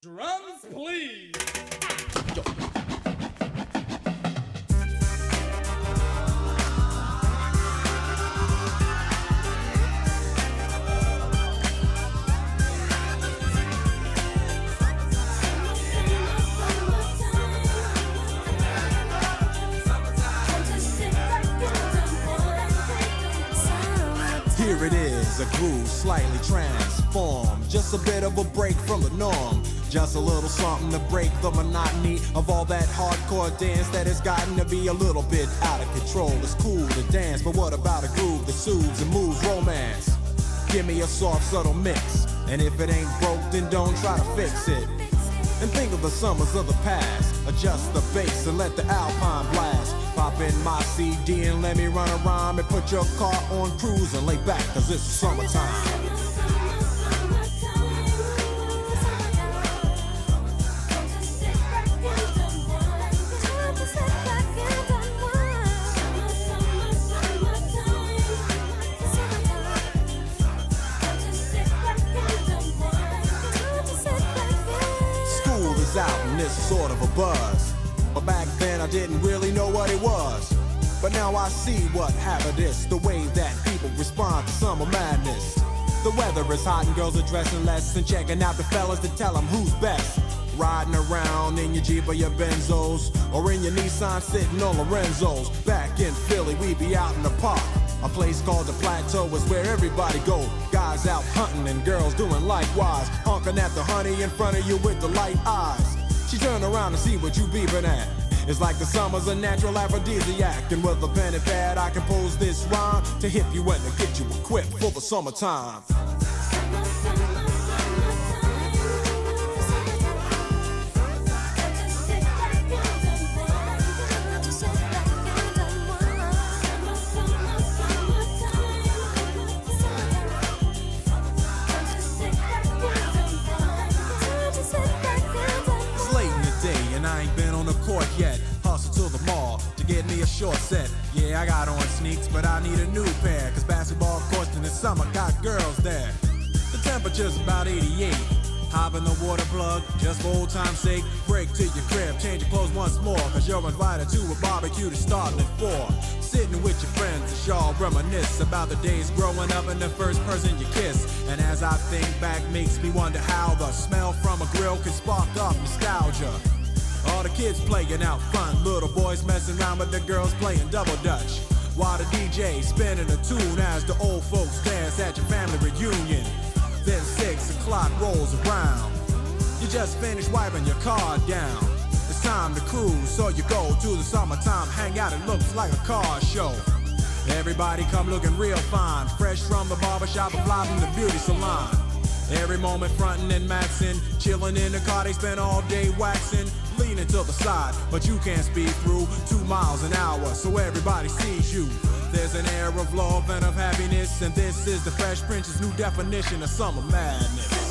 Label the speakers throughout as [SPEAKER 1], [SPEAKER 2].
[SPEAKER 1] Drums, please.
[SPEAKER 2] Here it is, a groove slightly transformed. Just a bit of a break from the norm. Just a little something to break the monotony of all that hardcore dance that has gotten to be a little bit out of control. It's cool to dance, but what about a groove that soothes and moves romance? Give me a soft, subtle mix, and if it ain't broke, then don't try to fix it. And think of the summers of the past. Adjust the bass and let the Alpine blast. Pop in my CD and let me run a rhyme and put your car on cruise and lay back, cause it's summertime. School is out and it's sort of a buzz. But back then I didn't really know what it was. But now I see what happened is the way that people respond to summer madness. The weather is hot and girls are dressing less and checking out the fellas to tell them who's best. Riding around in your Jeep or your Benzos, or in your Nissan sitting on Lorenzo's. Back in Philly we be out in the park. A place called the Plateau is where everybody go. Guys out hunting and girls doing likewise. Honking at the honey in front of you with the light eyes. She turn around and see what you beeping at. It's like the summer's a natural aphrodisiac. And with a pen and pad I compose this rhyme to hip you and to get you equipped for the summertime. It's late in the day and I ain't been on the court yet. Hustle to the mall to get me a short set. Yeah, I got on sneaks, but I need a new pair. Cause basketball courts in the summer got girls there. The temperature's about 88. Hop in the water plug, just for old time's sake. Break to your crib, change your clothes once more. Cause you're invited to a barbecue to start at 4. Sitting with your friends as y'all reminisce about the days growing up and the first person you kiss. And as I think back, makes me wonder how the smell from a grill can spark up nostalgia. All the kids playing out front, little boys messing around with the girls playing double dutch. While the DJ spinning a tune as the old folks dance at your family reunion. Then 6 o'clock rolls around. You just finished wiping your car down. It's time to cruise, so you go to the summertime hangout. It looks like a car show. Everybody come looking real fine, fresh from the barbershop or fly from the beauty salon. Every moment frontin' and maxin', chillin' in the car, they spend all day waxin'. Leaning to the side, but you can't speed through 2 miles an hour, so everybody sees you. There's an air of love and of happiness, and this is the Fresh Prince's new definition of summer madness.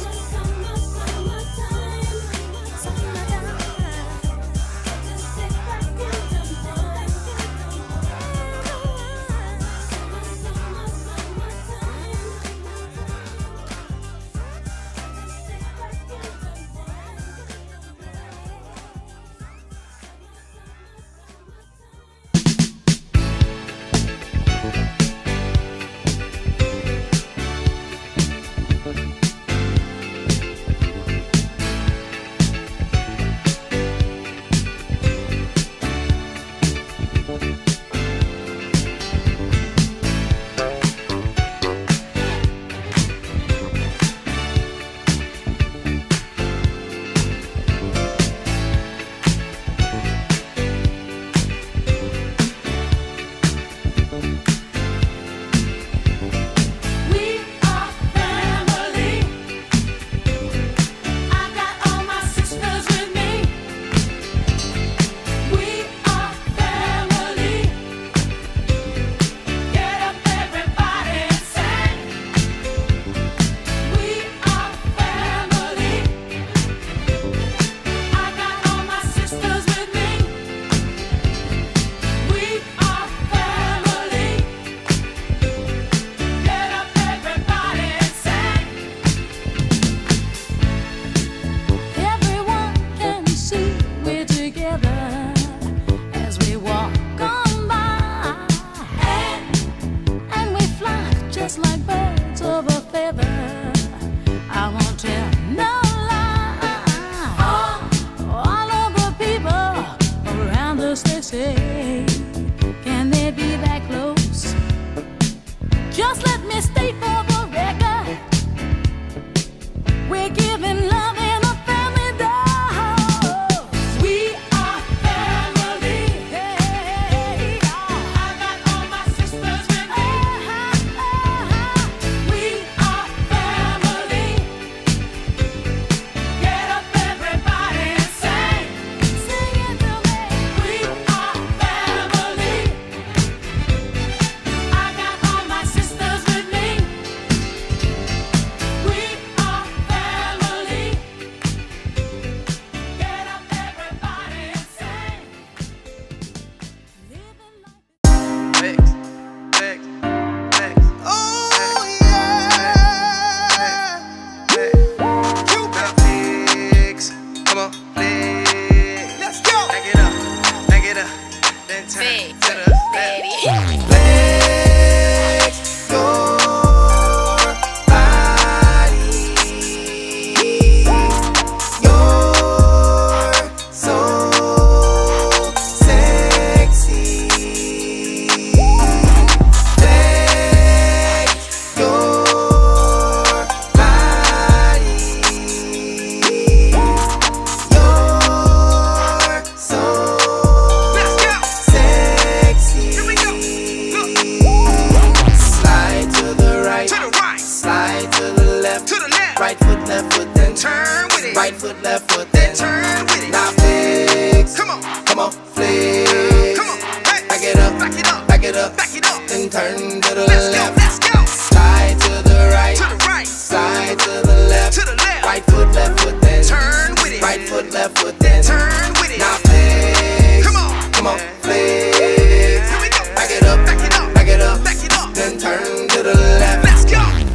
[SPEAKER 1] Right foot, left foot, then
[SPEAKER 3] turn with it.
[SPEAKER 1] Right foot, left foot, then
[SPEAKER 3] Turn with it.
[SPEAKER 1] now flex.
[SPEAKER 3] Come on.
[SPEAKER 1] Come on, flex.
[SPEAKER 3] Come on. Hey.
[SPEAKER 1] Back it up.
[SPEAKER 3] Back it up.
[SPEAKER 1] Back it up.
[SPEAKER 3] Back it up.
[SPEAKER 1] Then turn to the
[SPEAKER 3] Let's go.
[SPEAKER 1] left.
[SPEAKER 3] Let's go.
[SPEAKER 1] Slide to the right.
[SPEAKER 3] To the right.
[SPEAKER 1] Slide to the left.
[SPEAKER 3] To the left.
[SPEAKER 1] Right foot, left foot, then
[SPEAKER 3] Turn with it.
[SPEAKER 1] Right foot, left foot, then
[SPEAKER 3] Turn with it.
[SPEAKER 1] now flex.
[SPEAKER 3] Come on.
[SPEAKER 1] Come on, flex.
[SPEAKER 3] Here we go.
[SPEAKER 1] Back it up.
[SPEAKER 3] Back it up.
[SPEAKER 1] Back it up.
[SPEAKER 3] Back it up.
[SPEAKER 1] Then turn to the left.
[SPEAKER 3] Let's go.
[SPEAKER 1] Flex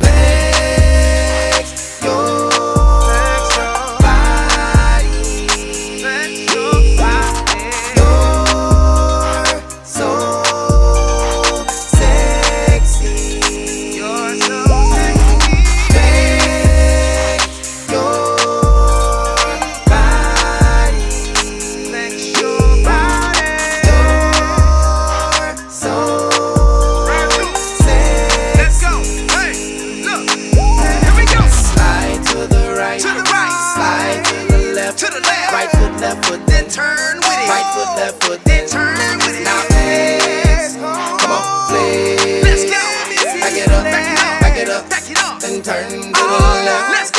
[SPEAKER 1] your body.
[SPEAKER 3] Flex your body.
[SPEAKER 1] You're so sexy.
[SPEAKER 3] You're so sexy.
[SPEAKER 1] Flex your body.
[SPEAKER 3] Flex your body.
[SPEAKER 1] You're so sexy.
[SPEAKER 3] Let's go. Hey, look. Here we go.
[SPEAKER 1] Slide to the right.
[SPEAKER 3] To the right.
[SPEAKER 1] Slide to the left.
[SPEAKER 3] To the left.
[SPEAKER 1] Right foot, left foot,
[SPEAKER 3] Then turn with it.
[SPEAKER 1] right foot, left foot,
[SPEAKER 3] Then turn with it.
[SPEAKER 1] now flex. Come on, flex.
[SPEAKER 3] Let's go.
[SPEAKER 1] Back it up,
[SPEAKER 3] Back it up.
[SPEAKER 1] back it up,
[SPEAKER 3] Back it up.
[SPEAKER 1] then turn to the left.
[SPEAKER 3] Let's